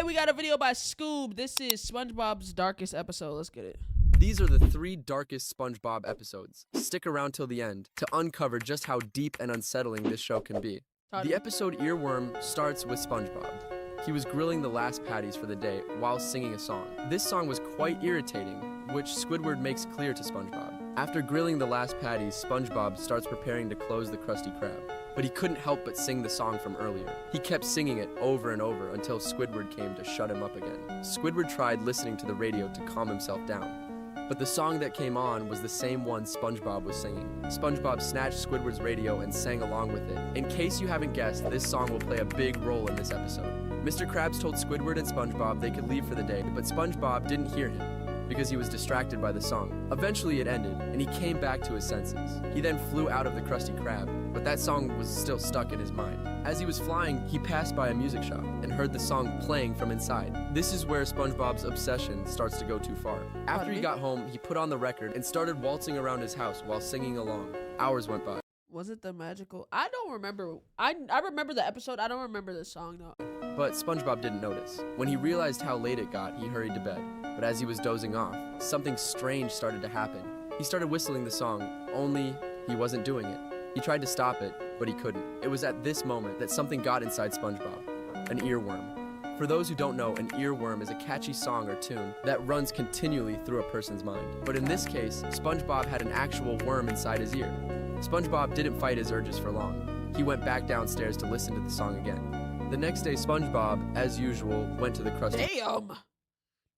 Hey, we got a video by Scoob. This is SpongeBob's darkest episode. Let's get it. These are the 3 darkest SpongeBob episodes. Stick around till the end to uncover just how deep and unsettling this show can be. The episode Earworm starts with SpongeBob. He was grilling the last patties for the day while singing a song. This song was quite irritating, which Squidward makes clear to SpongeBob. After grilling the last patties, SpongeBob starts preparing to close the Krusty Krab. But he couldn't help but sing the song from earlier. He kept singing it over and over until Squidward came to shut him up again. Squidward tried listening to the radio to calm himself down. But the song that came on was the same one SpongeBob was singing. SpongeBob snatched Squidward's radio and sang along with it. In case you haven't guessed, this song will play a big role in this episode. Mr. Krabs told Squidward and SpongeBob they could leave for the day, but SpongeBob didn't hear him because he was distracted by the song. Eventually it ended, and he came back to his senses. He then flew out of the Krusty Krab, but that song was still stuck in his mind. As he was flying, he passed by a music shop and heard the song playing from inside. This is where SpongeBob's obsession starts to go too far. After he got home, he put on the record and started waltzing around his house while singing along. Hours went by. Was it the magical? I don't remember. I remember the episode. I don't remember the song though. But SpongeBob didn't notice. When he realized how late it got, he hurried to bed. But as he was dozing off, something strange started to happen. He started whistling the song, only he wasn't doing it. He tried to stop it, but he couldn't. It was at this moment that something got inside SpongeBob, an earworm. For those who don't know, an earworm is a catchy song or tune that runs continually through a person's mind. But in this case, SpongeBob had an actual worm inside his ear. SpongeBob didn't fight his urges for long. He went back downstairs to listen to the song again. The next day, SpongeBob, as usual, went to the Krusty. Damn!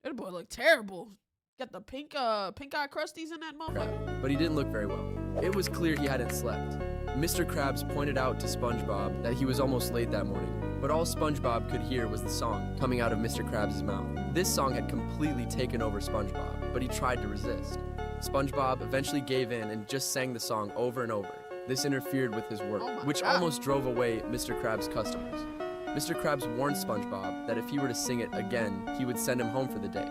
That boy looked terrible. Got the pink eye crusties in that motherfucker. But he didn't look very well. It was clear he hadn't slept. Mr. Krabs pointed out to SpongeBob that he was almost late that morning, but all SpongeBob could hear was the song coming out of Mr. Krabs' mouth. This song had completely taken over SpongeBob, but he tried to resist. SpongeBob eventually gave in and just sang the song over and over. This interfered with his work, which almost drove away Mr. Krabs' customers. Mr. Krabs warned SpongeBob that if he were to sing it again, he would send him home for the day.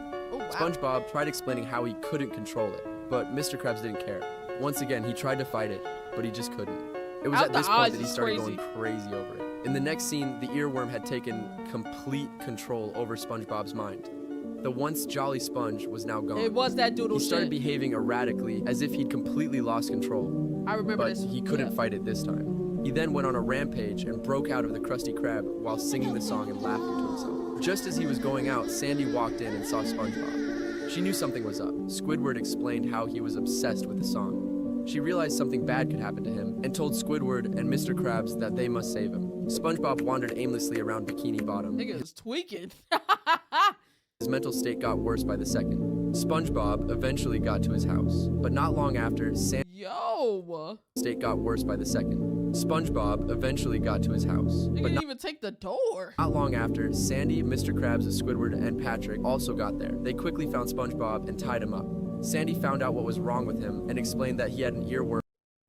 SpongeBob tried explaining how he couldn't control it, but Mr. Krabs didn't care. Once again, he tried to fight it, but he just couldn't. It was at this point that he started going crazy over it. In the next scene, the earworm had taken complete control over SpongeBob's mind. The once jolly Sponge was now gone. It was that doodle shit. He started behaving erratically, as if he'd completely lost control. I remember this. But he couldn't fight it this time. He then went on a rampage and broke out of the Krusty Krab while singing the song and laughing to himself. Just as he was going out, Sandy walked in and saw SpongeBob. She knew something was up. Squidward explained how he was obsessed with the song. She realized something bad could happen to him and told Squidward and Mr. Krabs that they must save him. SpongeBob wandered aimlessly around Bikini Bottom. Nigga was tweaking. His mental state got worse by the second. SpongeBob eventually got to his house, but not long after, Sandy's state got worse by the second. SpongeBob eventually got to his house. He didn't even take the door. Not long after, Sandy, Mr. Krabs, Squidward, and Patrick also got there. They quickly found SpongeBob and tied him up. Sandy found out what was wrong with him and explained that he had an earworm.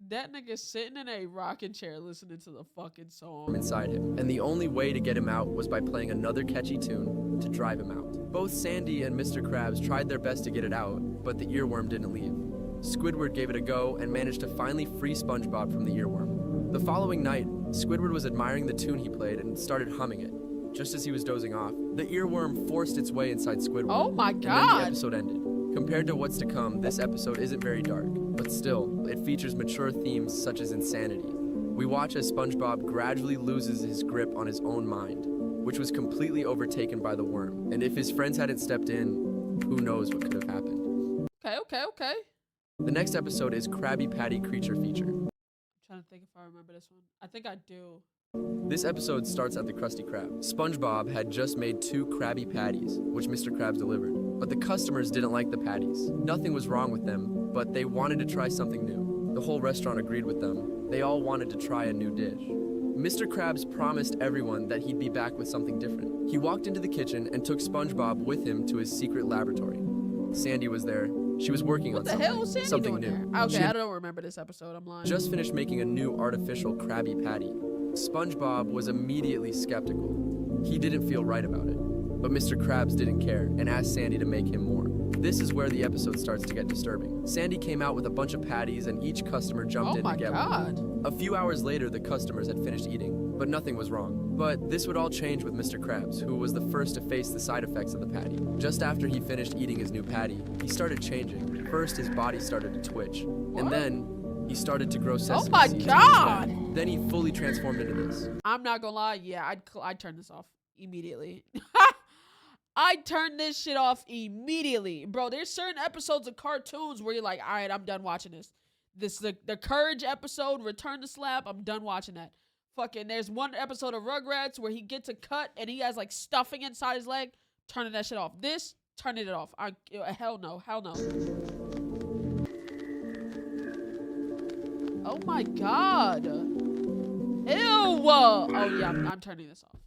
That nigga sitting in a rocking chair listening to the fucking song Inside him, and the only way to get him out was by playing another catchy tune to drive him out. Both Sandy and Mr. Krabs tried their best to get it out, but the earworm didn't leave. Squidward gave it a go and managed to finally free SpongeBob from the earworm. The following night, Squidward was admiring the tune he played and started humming it. Just as he was dozing off, the earworm forced its way inside Squidward. Oh my God! And then the episode ended. Compared to what's to come, this episode isn't very dark, but still, it features mature themes such as insanity. We watch as SpongeBob gradually loses his grip on his own mind, which was completely overtaken by the worm. And if his friends hadn't stepped in, who knows what could have happened. Okay. The next episode is Krabby Patty Creature Feature. I'm trying to think if I remember this one. I think I do. This episode starts at the Krusty Krab. SpongeBob had just made 2 Krabby Patties, which Mr. Krabs delivered. But the customers didn't like the patties. Nothing was wrong with them, but they wanted to try something new. The whole restaurant agreed with them. They all wanted to try a new dish. Mr. Krabs promised everyone that he'd be back with something different. He walked into the kitchen and took SpongeBob with him to his secret laboratory. Sandy was there. She was working on something new. Okay, I don't remember this episode. I'm lying. Just finished making a new artificial Krabby Patty. SpongeBob was immediately skeptical. He didn't feel right about it. But Mr. Krabs didn't care and asked Sandy to make him more. This is where the episode starts to get disturbing. Sandy came out with a bunch of patties and each customer jumped in to get one. A few hours later, the customers had finished eating, but nothing was wrong. But this would all change with Mr. Krabs, who was the first to face the side effects of the patty. Just after he finished eating his new patty, he started changing. First, his body started to twitch, and then he started to grow sesame seeds. Oh my God! Then he fully transformed into this. I'm not gonna lie, yeah, I'd turn this off immediately. I'd turn this shit off immediately. Bro, there's certain episodes of cartoons where you're like, all right, I'm done watching this. The Courage episode, Return to Slap, I'm done watching that. Fucking, there's one episode of Rugrats where he gets a cut and he has like stuffing inside his leg. Turning that shit off. This, turning it off. Hell no. Oh my God. Ew. Oh yeah, I'm turning this off.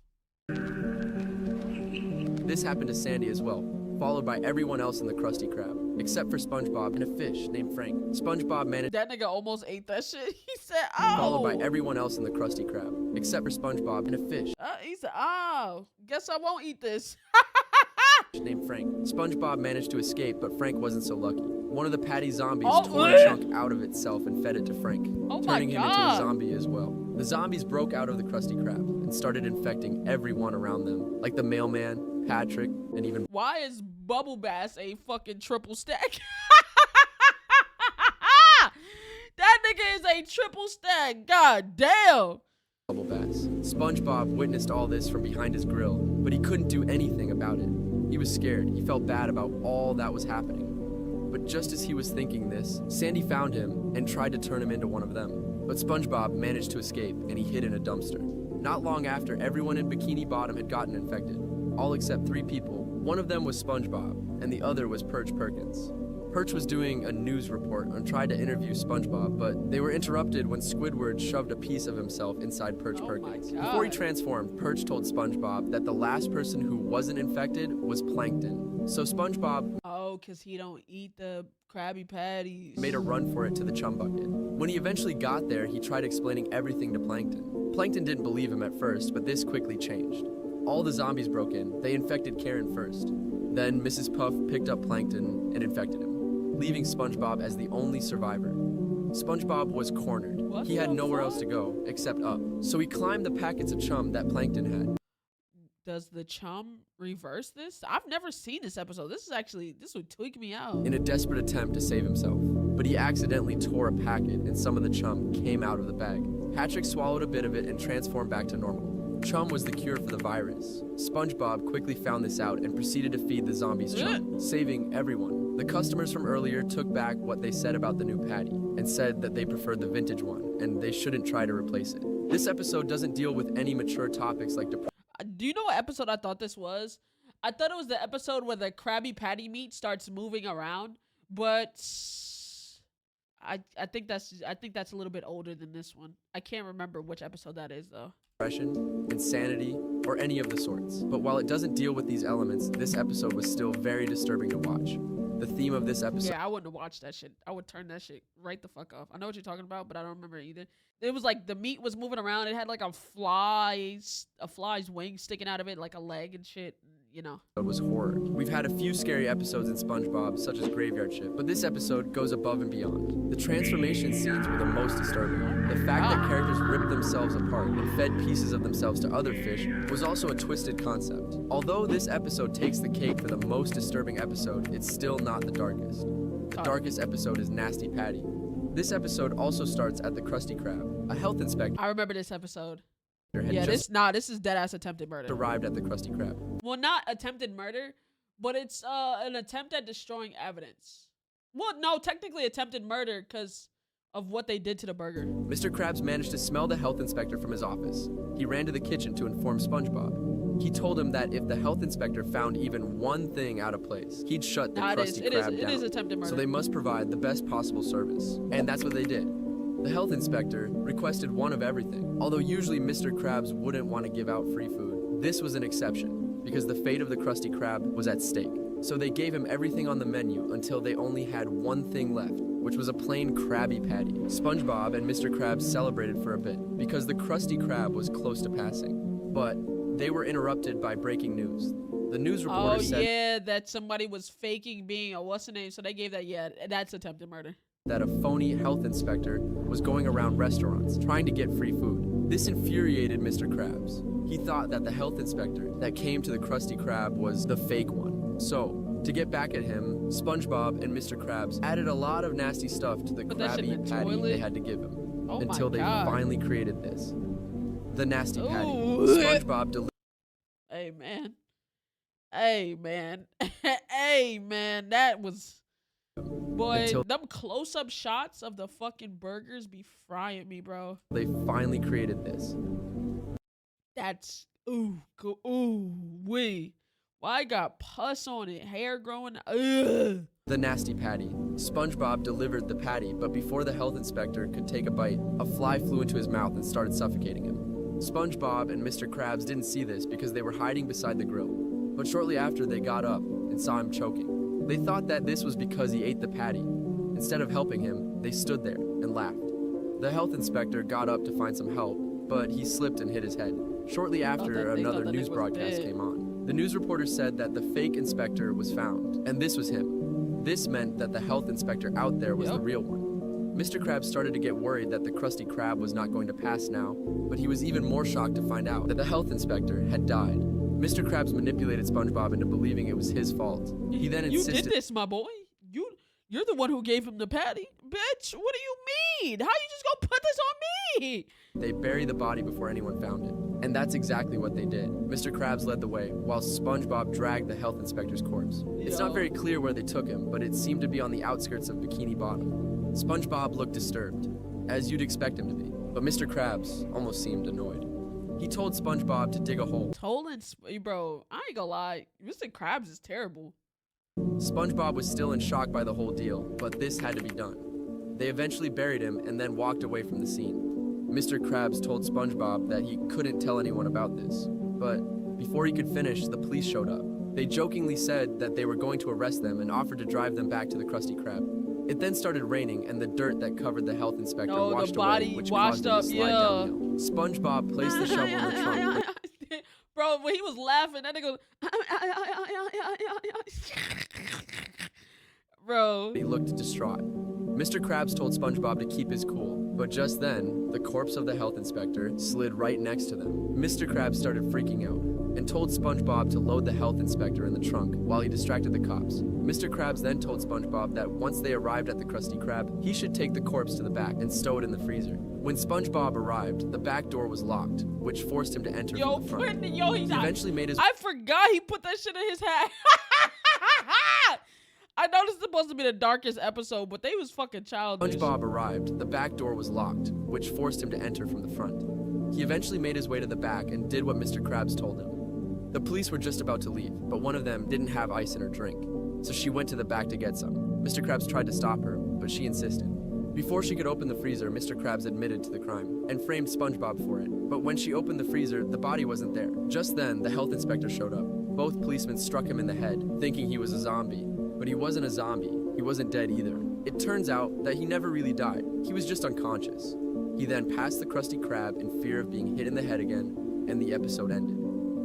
This happened to Sandy as well, followed by everyone else in the Krusty Krab, except for SpongeBob and a fish named Frank. SpongeBob managed. That nigga almost ate that shit. He said, "Oh." Followed by everyone else in the Krusty Krab, except for SpongeBob and a fish. He said, "Oh, guess I won't eat this." Named Frank. SpongeBob managed to escape, but Frank wasn't so lucky. One of the patty zombies tore a chunk out of itself and fed it to Frank, turning him into a zombie as well. The zombies broke out of the Krusty Krab and started infecting everyone around them, like the mailman, Patrick, and even. Why is Bubble Bass a fucking triple stack? That nigga is a triple stack. God damn. Bubble Bass. SpongeBob witnessed all this from behind his grill, but he couldn't do anything about it. He was scared. He felt bad about all that was happening. But just as he was thinking this, Sandy found him and tried to turn him into one of them. But SpongeBob managed to escape and he hid in a dumpster. Not long after, everyone in Bikini Bottom had gotten infected, all except 3 people. One of them was SpongeBob, and the other was Perch Perkins. Perch was doing a news report and tried to interview SpongeBob, but they were interrupted when Squidward shoved a piece of himself inside Perch Perkins. Before he transformed, Perch told SpongeBob that the last person who wasn't infected was Plankton. So SpongeBob, because he don't eat the Krabby Patties, made a run for it to the chum bucket. When he eventually got there, he tried explaining everything to Plankton. Plankton didn't believe him at first, but this quickly changed. All the zombies broke in. They infected Karen first. Then Mrs. Puff picked up Plankton and infected him, leaving SpongeBob as the only survivor. SpongeBob was cornered. He had nowhere else to go except up. So he climbed the packets of chum that Plankton had. Does the chum reverse this? I've never seen this episode. This would tweak me out. In a desperate attempt to save himself, but he accidentally tore a packet and some of the chum came out of the bag. Patrick swallowed a bit of it and transformed back to normal. Chum was the cure for the virus. SpongeBob quickly found this out and proceeded to feed the zombies chum, saving everyone. The customers from earlier took back what they said about the new patty and said that they preferred the vintage one and they shouldn't try to replace it. This episode doesn't deal with any mature topics like depression. Do you know what episode I thought this was? I thought it was the episode where the Krabby Patty meat starts moving around, but I think that's a little bit older than this one. I can't remember which episode that is though. Depression, insanity, or any of the sorts. But while it doesn't deal with these elements, this episode was still very disturbing to watch. The theme of this episode. Yeah, I wouldn't have watched that shit. I would turn that shit right the fuck off. I know what you're talking about, but I don't remember either. It was like the meat was moving around. It had like a fly's wing sticking out of it, like a leg and shit. You know. It was horror. We've had a few scary episodes in SpongeBob, such as Graveyard Shift, but this episode goes above and beyond. The transformation scenes were the most disturbing. The fact that characters ripped themselves apart and fed pieces of themselves to other fish was also a twisted concept. Although this episode takes the cake for the most disturbing episode, it's still not the darkest. The darkest episode is Nasty Patty. This episode also starts at the Krusty Krab. A health inspector. I remember this episode. Yeah, this is deadass attempted murder. Arrived at the Krusty Krab. Well, not attempted murder, but it's an attempt at destroying evidence. Well, no, technically attempted murder because of what they did to the burger. Mr. Krabs managed to smell the health inspector from his office. He ran to the kitchen to inform SpongeBob. He told him that if the health inspector found even one thing out of place, he'd shut the Krusty Krab down. It is attempted murder. So they must provide the best possible service. And that's what they did. The health inspector requested one of everything. Although usually Mr. Krabs wouldn't want to give out free food, this was an exception because the fate of the Krusty Krab was at stake. So they gave him everything on the menu until they only had one thing left, which was a plain Krabby Patty. SpongeBob and Mr. Krabs celebrated for a bit because the Krusty Krab was close to passing. But they were interrupted by breaking news. The news reporter said that somebody was faking being a what's the name, so they gave that, that's attempted murder. That a phony health inspector was going around restaurants trying to get free food. This infuriated Mr. Krabs. He thought that the health inspector that came to the Krusty Krab was the fake one. So, to get back at him, SpongeBob and Mr. Krabs added a lot of nasty stuff to the Krabby Patty they had to give him, until they finally created this. The Nasty Patty. SpongeBob delivered. Hey, man. Hey, man. Hey, man. That was... Boy, them close-up shots of the fucking burgers be frying me, bro. They finally created this. That's... Ooh, wee. Why got pus on it? Hair growing? Ugh. The Nasty Patty. SpongeBob delivered the patty, but before the health inspector could take a bite, a fly flew into his mouth and started suffocating him. SpongeBob and Mr. Krabs didn't see this because they were hiding beside the grill. But shortly after, they got up and saw him choking. They thought that this was because he ate the patty. Instead of helping him, they stood there and laughed. The health inspector got up to find some help, but he slipped and hit his head. Shortly after, another news broadcast came on. The news reporter said that the fake inspector was found, and this was him. This meant that the health inspector out there was the real one. Mr. Krabs started to get worried that the Krusty Krab was not going to pass now, but he was even more shocked to find out that the health inspector had died. Mr. Krabs manipulated SpongeBob into believing it was his fault. He then insisted— You did this, my boy. You're the one who gave him the patty. Bitch, what do you mean? How you just gonna put this on me? They buried the body before anyone found it. And that's exactly what they did. Mr. Krabs led the way, while SpongeBob dragged the health inspector's corpse. It's not very clear where they took him, but it seemed to be on the outskirts of Bikini Bottom. SpongeBob looked disturbed, as you'd expect him to be, but Mr. Krabs almost seemed annoyed. He told SpongeBob to dig a hole. Bro, I ain't gonna lie, Mr. Krabs is terrible. SpongeBob was still in shock by the whole deal, but this had to be done. They eventually buried him and then walked away from the scene. Mr. Krabs told SpongeBob that he couldn't tell anyone about this, but before he could finish, the police showed up. They jokingly said that they were going to arrest them and offered to drive them back to the Krusty Krab. It then started raining, and the dirt that covered the health inspector washed away, which caused him to slide downhill. SpongeBob placed the shovel in the trunk. Bro, when he was laughing, that nigga Bro. He looked distraught. Mr. Krabs told SpongeBob to keep his cool, but just then, the corpse of the health inspector slid right next to them. Mr. Krabs started freaking out and told SpongeBob to load the health inspector in the trunk while he distracted the cops. Mr. Krabs then told SpongeBob that once they arrived at the Krusty Krab, he should take the corpse to the back and stow it in the freezer. When SpongeBob arrived, the back door was locked, which forced him to enter from the front. He eventually made his— I forgot he put that shit in his hat. I know this is supposed to be the darkest episode, but they was fucking childish. SpongeBob arrived, the back door was locked, which forced him to enter from the front. He eventually made his way to the back and did what Mr. Krabs told him. The police were just about to leave, but one of them didn't have ice in her drink, so she went to the back to get some. Mr. Krabs tried to stop her, but she insisted. Before she could open the freezer, Mr. Krabs admitted to the crime and framed SpongeBob for it. But when she opened the freezer, the body wasn't there. Just then, the health inspector showed up. Both policemen struck him in the head, thinking he was a zombie. But he wasn't a zombie. He wasn't dead either. It turns out that he never really died. He was just unconscious. He then passed the Krusty Krab in fear of being hit in the head again, and the episode ended.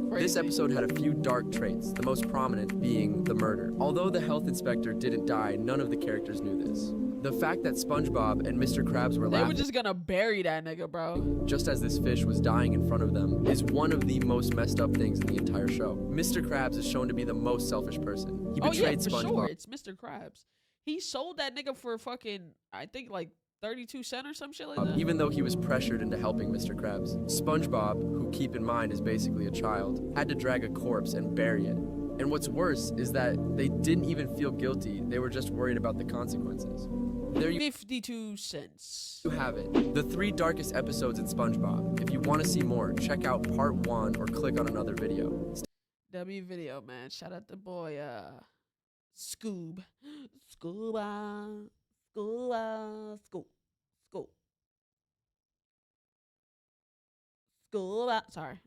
Crazy. This episode had a few dark traits, the most prominent being the murder. Although the health inspector didn't die, none of the characters knew this. The fact that SpongeBob and Mr. Krabs were laughing— They were just gonna bury that nigga, bro. Just as this fish was dying in front of them is one of the most messed up things in the entire show. Mr. Krabs is shown to be the most selfish person. He betrayed SpongeBob. Sure. It's Mr. Krabs. He sold that nigga for fucking, I think, like 32 cents or some shit like that. Even though he was pressured into helping Mr. Krabs. SpongeBob, who keep in mind is basically a child, had to drag a corpse and bury it. And what's worse is that they didn't even feel guilty. They were just worried about the consequences. There you 52 cents. You have it. The 3 darkest episodes in SpongeBob. If you want to see more, check out part 1 or click on another video. W video, man. Shout out the boy, Scoob. Scooba. Scooba. Scoop. Scoop. Scooba. Sorry.